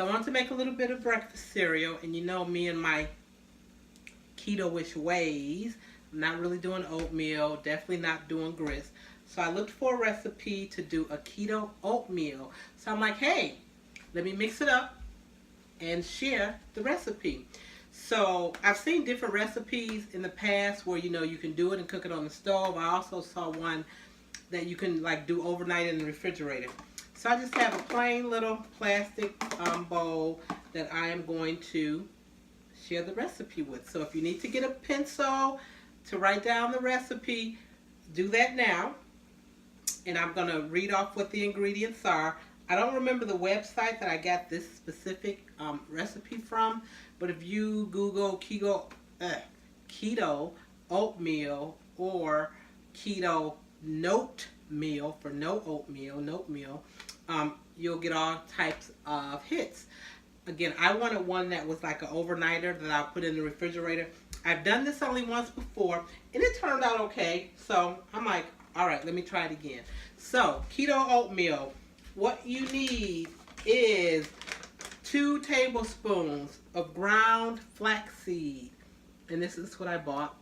So I want to make a little bit of breakfast cereal, and you know me and my keto-ish ways. I'm not really doing oatmeal, definitely not doing grits. So I looked for a recipe to do a keto oatmeal. So I'm like, hey, let me mix it up and share the recipe. So I've seen different recipes in the past where you can do it and cook it on the stove. I also saw one that you can like do overnight in the refrigerator. So I just have a plain little plastic bowl that I am going to share the recipe with. So if you need to get a pencil to write down the recipe, do that now. And I'm going to read off what the ingredients are. I don't remember the website that I got this specific recipe from, but if you Google keto oatmeal or keto note meal for no oatmeal, note meal, you'll get all types of hits. Again, I wanted one that was like an overnighter that I'll put in the refrigerator. I've done this only once before, and it turned out okay. So I'm like, all right, let me try it again. So, keto oatmeal. What you need is 2 tablespoons of ground flaxseed. And this is what I bought.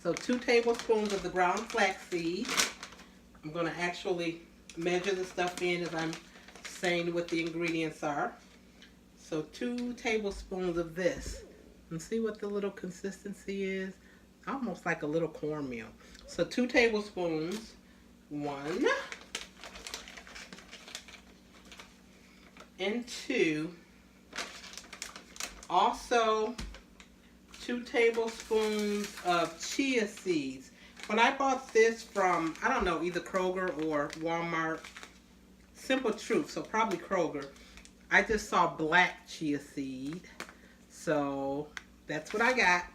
So 2 tablespoons of the ground flaxseed. I'm going to actually measure the stuff in as I'm saying what the ingredients are. So 2 tablespoons of this. And see what the little consistency is? Almost like a little cornmeal. So 2 tablespoons. 1 and 2. Also 2 tablespoons of chia seeds. When I bought this from, I don't know, either Kroger or Walmart, Simple Truth, so probably Kroger, I just saw black chia seed. So that's what I got.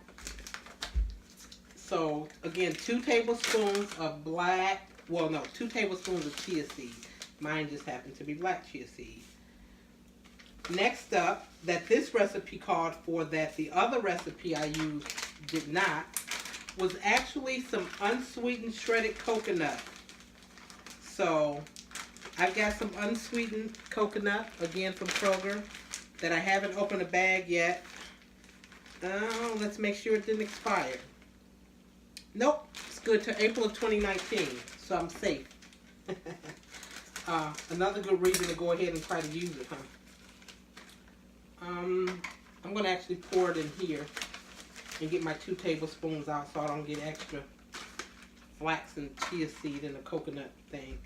So again, 2 tablespoons of black, 2 tablespoons of chia seed. Mine just happened to be black chia seed. Next up, that this recipe called for, that the other recipe I used did not, was actually some unsweetened shredded coconut. So I've got some unsweetened coconut, again from Kroger, that I haven't opened a bag yet. Let's make sure it didn't expire. Nope, it's good to April of 2019, so I'm safe. Another good reason to go ahead and try to use it, huh? I'm going to actually pour it in here and get my 2 tablespoons out so I don't get extra flax and chia seed in the coconut thing.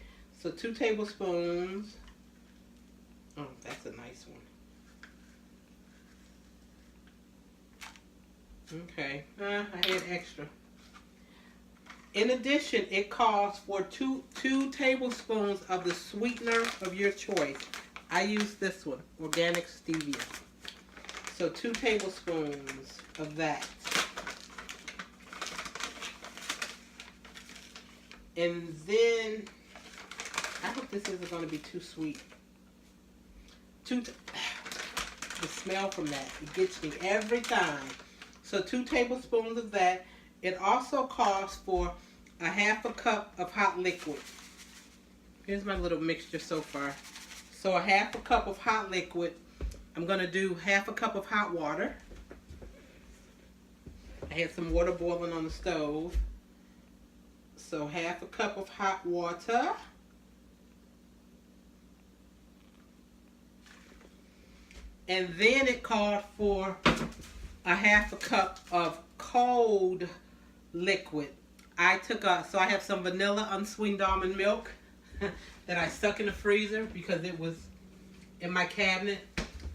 So 2 tablespoons. Oh, that's a nice one. Okay, I had extra. In addition, it calls for 2 tablespoons of the sweetener of your choice. I use this one, organic stevia. So 2 tablespoons of that. And then, I hope this isn't going to be too sweet. The smell from that, it gets me every time. So 2 tablespoons of that. It also calls for a 1/2 cup of hot liquid. Here's my little mixture so far. So a 1/2 cup of hot liquid. I'm going to do 1/2 cup of hot water. I had some water boiling on the stove. So 1/2 cup of hot water. And then it called for a 1/2 cup of cold liquid. So I have some vanilla unsweetened almond milk that I stuck in the freezer because it was in my cabinet.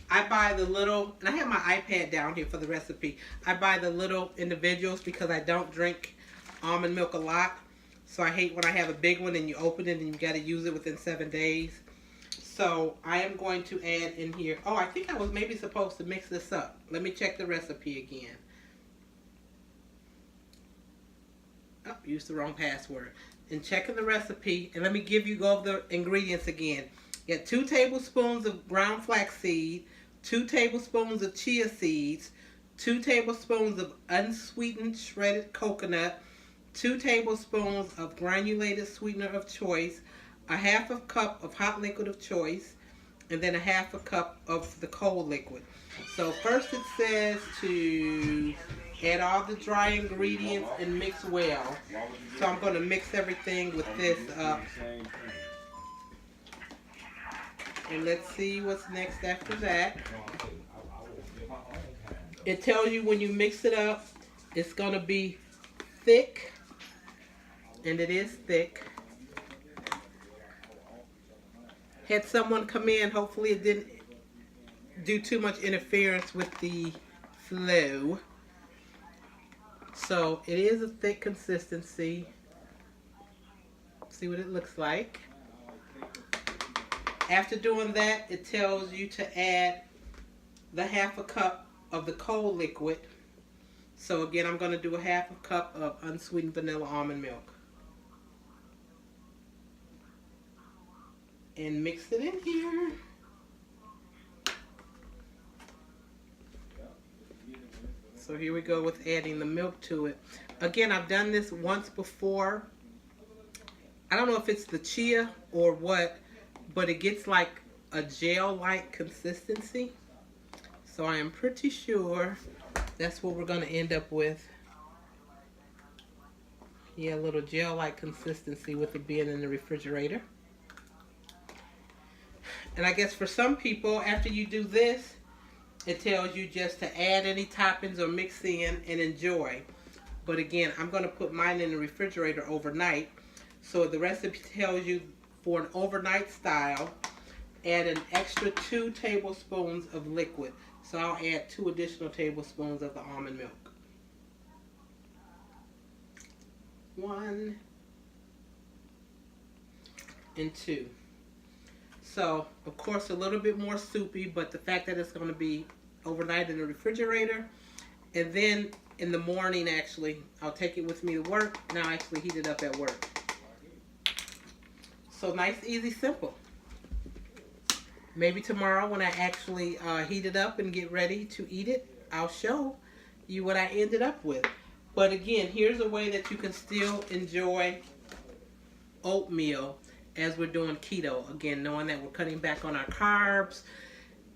I buy the little, and I have my iPad down here for the recipe. I buy the little individuals because I don't drink almond milk a lot. So I hate when I have a big one and you open it and you got to use it within 7 days. So I am going to add in here, I think I was maybe supposed to mix this up. Let me check the recipe again. Oh, used the wrong password. And checking the recipe, and let me go over the ingredients again. You got 2 tablespoons of ground flaxseed, 2 tablespoons of chia seeds, 2 tablespoons of unsweetened shredded coconut, 2 tablespoons of granulated sweetener of choice, a 1/2 cup of hot liquid of choice, and then a half a cup of the cold liquid. So first it says to add all the dry ingredients and mix well. So I'm going to mix everything with this up. And let's see what's next after that. It tells you when you mix it up, it's going to be thick. And it is thick. Had someone come in, hopefully it didn't do too much interference with the flow. So it is a thick consistency. See what it looks like. After doing that, it tells you to add the half a cup of the cold liquid. So again, I'm going to do a half a cup of unsweetened vanilla almond milk. And mix it in here. So here we go with adding the milk to it. Again, I've done this once before. I don't know if it's the chia or what, but it gets like a gel-like consistency. So I am pretty sure that's what we're going to end up with. Yeah, a little gel-like consistency with it being in the refrigerator. And I guess for some people, after you do this, it tells you just to add any toppings or mix in and enjoy. But again, I'm going to put mine in the refrigerator overnight. So the recipe tells you for an overnight style, add an extra 2 tablespoons of liquid. So I'll add 2 additional tablespoons of the almond milk. 1 and 2. So, of course, a little bit more soupy, but the fact that it's going to be overnight in the refrigerator, and then in the morning, actually, I'll take it with me to work. Now I actually heat it up at work. So nice, easy, simple. Maybe tomorrow when I actually heat it up and get ready to eat it, I'll show you what I ended up with. But again, here's a way that you can still enjoy oatmeal as we're doing keto. Again, knowing that we're cutting back on our carbs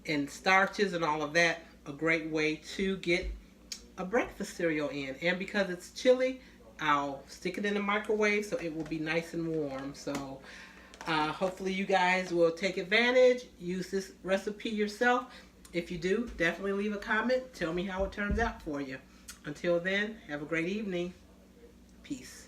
and starches and all of that, a great way to get a breakfast cereal in. And because it's chilly, I'll stick it in the microwave so it will be nice and warm. So hopefully you guys will take advantage, use this recipe yourself. If you do, definitely leave a comment. Tell me how it turns out for you. Until then, have a great evening. Peace.